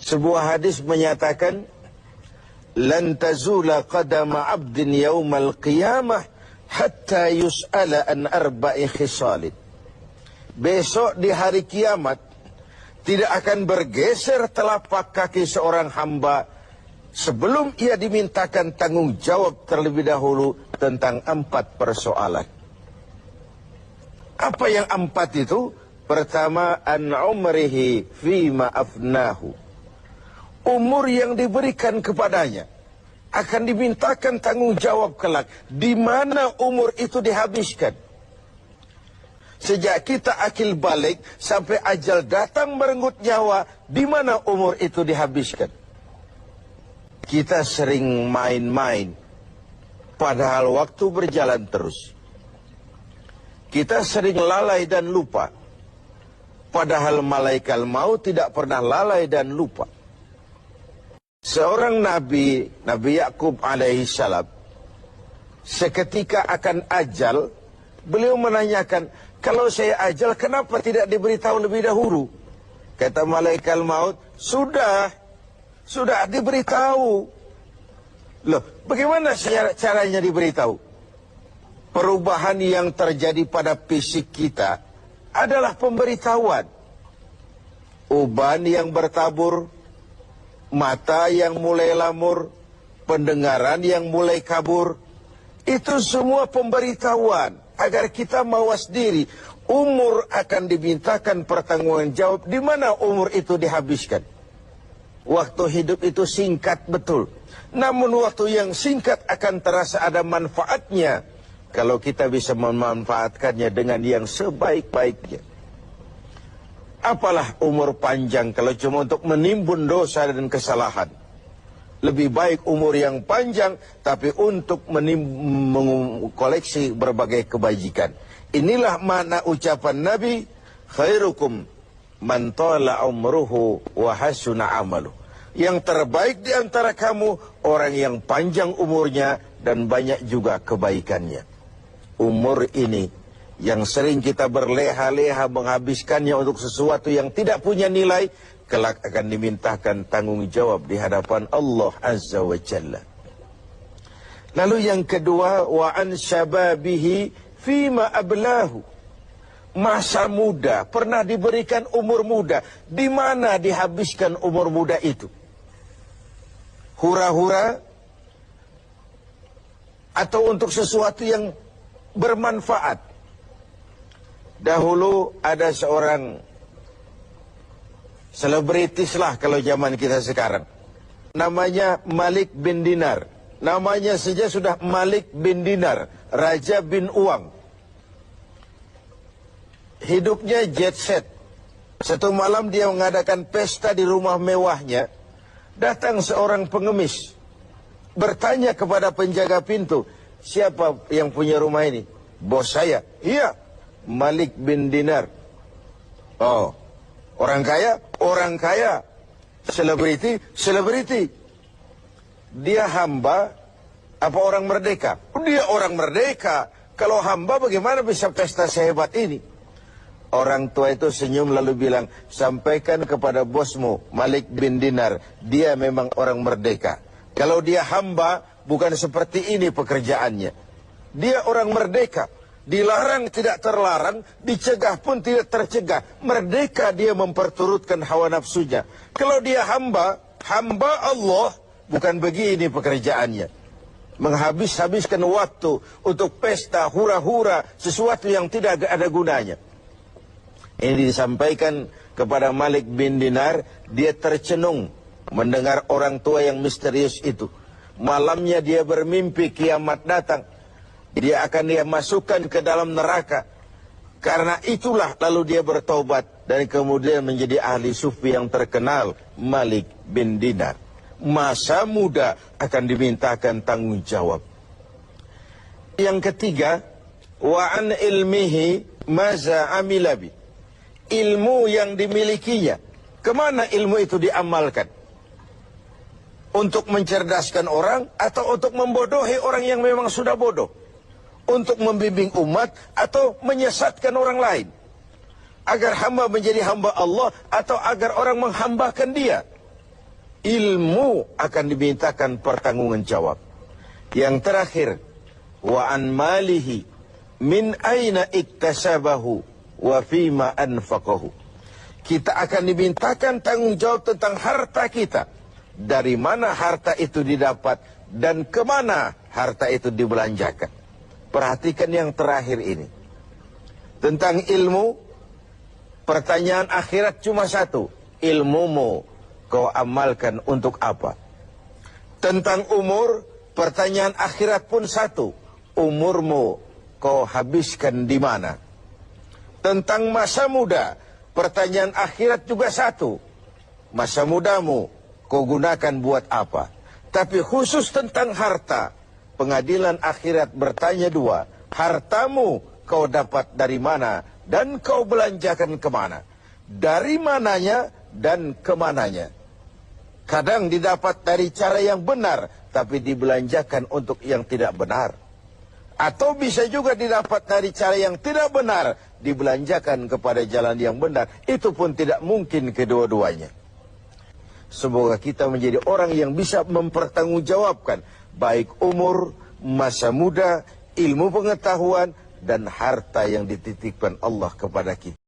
Sebuah hadis menyatakan, "Lan tazula qadama 'abdin yaumal qiyamah hatta yus'ala an arba'i khisalin." Besok di hari kiamat tidak akan bergeser telapak kaki seorang hamba sebelum ia dimintakan tanggung jawab terlebih dahulu tentang 4 persoalan. Apa yang 4 itu? Pertama, an umrihi fima afnahu. Umur yang diberikan kepadanya akan dimintakan tanggung jawab kelak. Di mana umur itu dihabiskan? Sejak kita akil balik sampai ajal datang merenggut nyawa, di mana umur itu dihabiskan? Kita sering main-main, padahal waktu berjalan terus. Kita sering lalai dan lupa, padahal malaikat maut tidak pernah lalai dan lupa. Seorang Nabi Yakub alaihissalam, seketika akan ajal, beliau menanyakan, kalau saya ajal kenapa tidak diberitahu lebih dahulu? Kata malaikat maut, sudah diberitahu. Loh, bagaimana caranya diberitahu? Perubahan yang terjadi pada fisik kita adalah pemberitahuan. Uban yang bertabur, mata yang mulai lamur, pendengaran yang mulai kabur, itu semua pemberitahuan agar kita mawas diri. Umur akan dimintakan pertanggungan jawab. Di mana umur itu dihabiskan? Waktu hidup itu singkat betul. Namun waktu yang singkat akan terasa ada manfaatnya kalau kita bisa memanfaatkannya dengan yang sebaik-baiknya. Apalah umur panjang kalau cuma untuk menimbun dosa dan kesalahan. Lebih baik umur yang panjang tapi untuk mengkoleksi berbagai kebajikan. Inilah makna ucapan Nabi, khairukum man tala umruhu wa hasuna amalu. Yang terbaik di antara kamu orang yang panjang umurnya dan banyak juga kebaikannya. Umur ini yang sering kita berleha-leha menghabiskannya untuk sesuatu yang tidak punya nilai, kelak akan dimintakan tanggung jawab di hadapan Allah Azza wa Jalla. Lalu yang kedua, wa an syababihi fima ablahu. Masa muda, pernah diberikan umur muda. Di mana dihabiskan umur muda itu? Hura-hura atau untuk sesuatu yang bermanfaat? Dahulu ada seorang selebritis lah kalau zaman kita sekarang. Namanya Malik bin Dinar. Namanya saja sudah Malik bin Dinar, Raja bin Uang. Hidupnya jet set. Satu malam dia mengadakan pesta di rumah mewahnya. Datang seorang pengemis, bertanya kepada penjaga pintu, siapa yang punya rumah ini? Bos saya. Iya, Malik bin Dinar. Oh, orang kaya? Orang kaya. Selebriti? Selebriti. Dia hamba apa orang merdeka? Dia orang merdeka. Kalau hamba bagaimana bisa pesta sehebat ini? Orang tua itu senyum lalu bilang, sampaikan kepada bosmu Malik bin Dinar, dia memang orang merdeka. Kalau dia hamba, bukan seperti ini pekerjaannya. Dia orang merdeka. Dilarang tidak terlarang, dicegah pun tidak tercegah. Merdeka dia memperturutkan hawa nafsunya. Kalau dia hamba Allah, bukan begini pekerjaannya. Menghabiskan waktu untuk pesta, hura-hura, sesuatu yang tidak ada gunanya. Ini disampaikan kepada Malik bin Dinar, dia tercenung mendengar orang tua yang misterius itu. Malamnya dia bermimpi kiamat datang. Dia akan masukkan ke dalam neraka. Karena itulah lalu dia bertobat dan kemudian menjadi ahli sufi yang terkenal, Malik bin Dinar. Masa muda akan dimintakan tanggung jawab. Yang ketiga, wa an ilmihi maza amilabi. Ilmu yang dimilikinya, kemana ilmu itu diamalkan? Untuk mencerdaskan orang atau untuk membodohi orang yang memang sudah bodoh? Untuk membimbing umat atau menyesatkan orang lain? Agar hamba menjadi hamba Allah atau agar orang menghambakan dia? ilmu akan dimintakan pertanggungan jawab. Yang terakhir, wa an malihi min aina iktasabahu wa fima anfaqahu. Kita akan dimintakan tanggung jawab tentang harta kita. Dari mana harta itu didapat dan kemana harta itu dibelanjakan. Perhatikan yang terakhir ini. Tentang ilmu, pertanyaan akhirat cuma satu. Ilmumu kau amalkan untuk apa? Tentang umur, pertanyaan akhirat pun satu. Umurmu kau habiskan di mana? Tentang masa muda, pertanyaan akhirat juga satu. Masa mudamu kau gunakan buat apa? Tapi khusus tentang harta, pengadilan akhirat bertanya dua. Hartamu kau dapat dari mana dan kau belanjakan kemana? Dari mananya dan kemananya. Kadang didapat dari cara yang benar, tapi dibelanjakan untuk yang tidak benar. Atau bisa juga didapat dari cara yang tidak benar, dibelanjakan kepada jalan yang benar. Itu pun tidak mungkin kedua-duanya. Semoga kita menjadi orang yang bisa mempertanggungjawabkan baik umur, masa muda, ilmu pengetahuan, dan harta yang dititipkan Allah kepada kita.